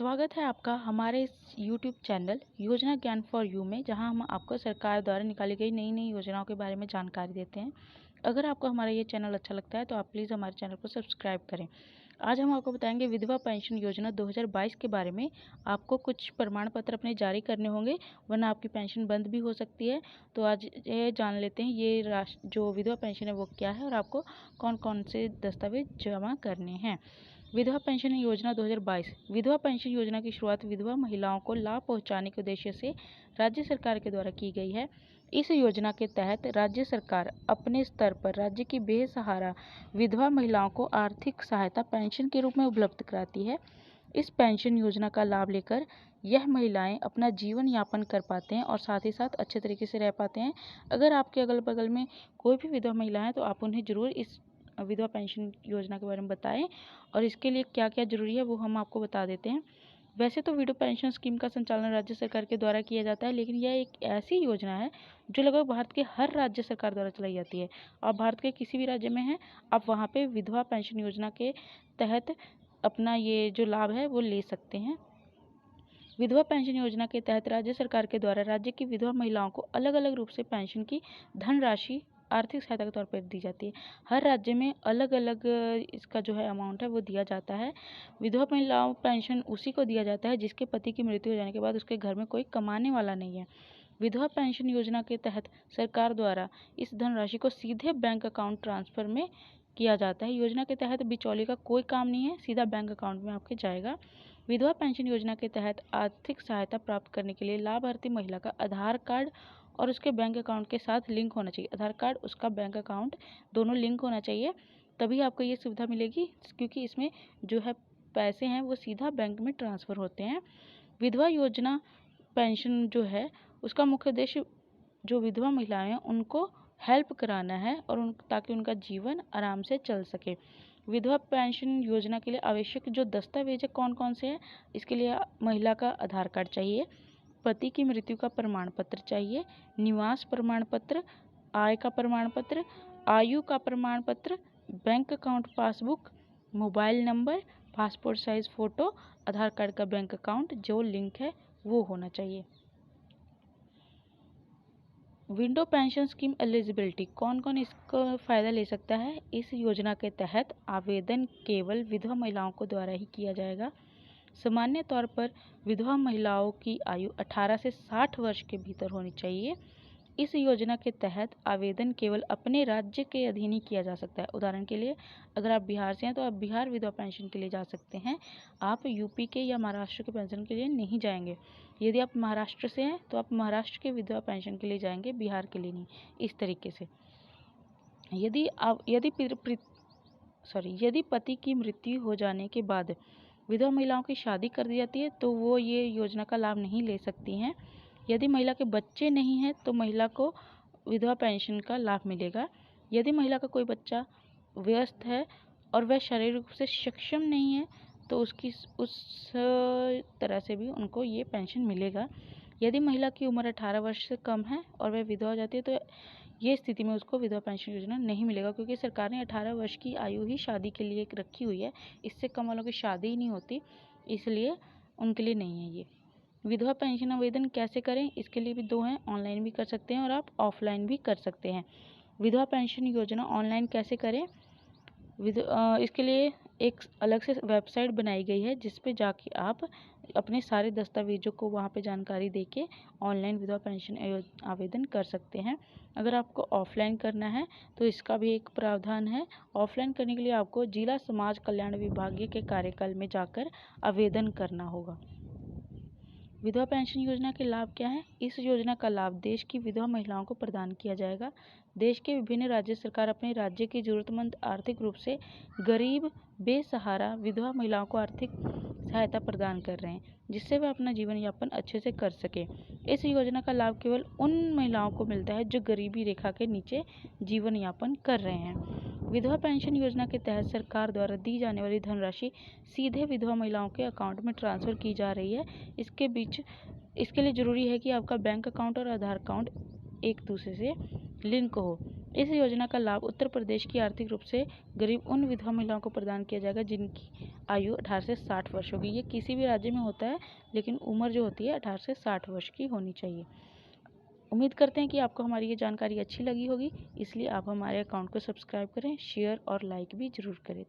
स्वागत है आपका हमारे इस यूट्यूब चैनल योजना ज्ञान फॉर यू में, जहां हम आपको सरकार द्वारा निकाली गई नई नई योजनाओं के बारे में जानकारी देते हैं। अगर आपको हमारा ये चैनल अच्छा लगता है तो आप प्लीज़ हमारे चैनल को सब्सक्राइब करें। आज हम आपको बताएंगे विधवा पेंशन योजना 2022 के बारे में। आपको कुछ प्रमाण पत्र अपने जारी करने होंगे, वरना आपकी पेंशन बंद भी हो सकती है। तो आज ये जान लेते हैं ये जो विधवा पेंशन है वो क्या है और आपको कौन कौन से दस्तावेज जमा करने हैं। विधवा पेंशन योजना 2022। विधवा पेंशन योजना की शुरुआत विधवा महिलाओं को लाभ पहुंचाने के उद्देश्य से राज्य सरकार के द्वारा की गई है। इस योजना के तहत राज्य सरकार अपने स्तर पर राज्य की बेसहारा विधवा महिलाओं को आर्थिक सहायता पेंशन के रूप में उपलब्ध कराती है। इस पेंशन योजना का लाभ लेकर यह महिलाएं अपना जीवन यापन कर पाते हैं और साथ ही साथ अच्छे तरीके से रह पाते हैं। अगर आपके अगल बगल में कोई भी विधवा महिला है तो आप उन्हें ज़रूर इस विधवा पेंशन योजना के बारे में बताएं, और इसके लिए क्या क्या ज़रूरी है वो हम आपको बता देते हैं। वैसे तो विधवा पेंशन स्कीम का संचालन राज्य सरकार के द्वारा किया जाता है, लेकिन यह एक ऐसी योजना है जो लगभग भारत के हर राज्य सरकार द्वारा चलाई जाती है। आप भारत के किसी भी राज्य में हैं, आप वहाँ पे विधवा पेंशन योजना के तहत अपना ये जो लाभ है वो ले सकते हैं। विधवा पेंशन योजना के तहत राज्य सरकार के द्वारा राज्य की विधवा महिलाओं को अलग अलग रूप से पेंशन की धनराशि आर्थिक सहायता के तौर पर दी जाती है। हर राज्य में अलग अलग इसका जो है अमाउंट है वो दिया जाता है। विधवा महिलाओं पेंशन उसी को दिया जाता है जिसके पति की मृत्यु हो जाने के बाद उसके घर में कोई कमाने वाला नहीं है। विधवा पेंशन योजना के तहत सरकार द्वारा इस धनराशि को सीधे बैंक अकाउंट ट्रांसफर में किया जाता है। योजना के तहत बिचौलिए का कोई काम नहीं है, सीधा बैंक अकाउंट में आपके जाएगा। विधवा पेंशन योजना के तहत आर्थिक सहायता प्राप्त करने के लिए लाभार्थी महिला का आधार कार्ड और उसके बैंक अकाउंट के साथ लिंक होना चाहिए। आधार कार्ड, उसका बैंक अकाउंट दोनों लिंक होना चाहिए, तभी आपको ये सुविधा मिलेगी, क्योंकि इसमें जो है पैसे हैं वो सीधा बैंक में ट्रांसफ़र होते हैं। विधवा योजना पेंशन जो है उसका मुख्य उद्देश्य जो विधवा महिलाएं हैं उनको हेल्प कराना है और ताकि उनका जीवन आराम से चल सके। विधवा पेंशन योजना के लिए आवश्यक जो दस्तावेज कौन कौन से हैं, इसके लिए महिला का आधार कार्ड चाहिए, पति की मृत्यु का प्रमाण पत्र चाहिए, निवास प्रमाण पत्र, आय का प्रमाण पत्र, आयु का प्रमाण पत्र, bank account passbook, mobile number, passport size photo, Aadhaar card का बैंक अकाउंट जो लिंक है वो होना चाहिए। विडो पेंशन स्कीम एलिजिबिलिटी, कौन कौन इसका फ़ायदा ले सकता है। इस योजना के तहत आवेदन केवल विधवा महिलाओं को द्वारा ही किया जाएगा। सामान्य तौर पर विधवा महिलाओं की आयु 18 से 60 वर्ष के भीतर होनी चाहिए। इस योजना के तहत आवेदन केवल अपने राज्य के अधीन ही किया जा सकता है। उदाहरण के लिए अगर आप बिहार से हैं तो आप बिहार विधवा पेंशन के लिए जा सकते हैं, आप यूपी के या महाराष्ट्र के पेंशन के लिए नहीं जाएंगे। यदि आप महाराष्ट्र से हैं तो आप महाराष्ट्र के विधवा पेंशन के लिए जाएंगे, बिहार के लिए नहीं। इस तरीके से यदि पति की मृत्यु हो जाने के बाद विधवा महिलाओं की शादी कर दी जाती है तो वो ये योजना का लाभ नहीं ले सकती हैं। यदि महिला के बच्चे नहीं हैं तो महिला को विधवा पेंशन का लाभ मिलेगा। यदि महिला का कोई बच्चा व्यस्त है और वह शारीरिक रूप से सक्षम नहीं है तो उस तरह से भी उनको ये पेंशन मिलेगा। यदि महिला की उम्र 18 वर्ष से कम है और वह विधवा हो जाती है तो ये स्थिति में उसको विधवा पेंशन योजना नहीं मिलेगा, क्योंकि सरकार ने 18 वर्ष की आयु ही शादी के लिए रखी हुई है। इससे कम वालों की शादी ही नहीं होती, इसलिए उनके लिए नहीं है ये। विधवा पेंशन आवेदन कैसे करें, इसके लिए भी 2 हैं, ऑनलाइन भी कर सकते हैं और आप ऑफलाइन भी कर सकते हैं। विधवा पेंशन योजना ऑनलाइन कैसे करें, इसके लिए एक अलग से वेबसाइट बनाई गई है जिस पे जाके आप अपने सारे दस्तावेजों को वहाँ पे जानकारी देके ऑनलाइन विधवा पेंशन आवेदन कर सकते हैं। अगर आपको ऑफलाइन करना है तो इसका भी एक प्रावधान है। ऑफलाइन करने के लिए आपको जिला समाज कल्याण विभाग के कार्यकाल में जाकर आवेदन करना होगा। विधवा पेंशन योजना के लाभ क्या हैं? इस योजना का लाभ देश की विधवा महिलाओं को प्रदान किया जाएगा। देश के विभिन्न राज्य सरकार अपने राज्य की जरूरतमंद आर्थिक रूप से गरीब बेसहारा विधवा महिलाओं को आर्थिक सहायता प्रदान कर रहे हैं, जिससे वह अपना जीवन यापन अच्छे से कर सके। इस योजना का लाभ केवल उन महिलाओं को मिलता है जो गरीबी रेखा के नीचे जीवन यापन कर रहे हैं। विधवा पेंशन योजना के तहत सरकार द्वारा दी जाने वाली धनराशि सीधे विधवा महिलाओं के अकाउंट में ट्रांसफ़र की जा रही है। इसके लिए ज़रूरी है कि आपका बैंक अकाउंट और आधार अकाउंट एक दूसरे से लिंक हो। इस योजना का लाभ उत्तर प्रदेश की आर्थिक रूप से गरीब उन विधवा महिलाओं को प्रदान किया जाएगा जिनकी आयु 18 से 60 वर्ष होगी। ये किसी भी राज्य में होता है, लेकिन उम्र जो होती है 18 से 60 वर्ष की होनी चाहिए। उम्मीद करते हैं कि आपको हमारी ये जानकारी अच्छी लगी होगी, इसलिए आप हमारे अकाउंट को सब्सक्राइब करें, शेयर और लाइक भी ज़रूर करें।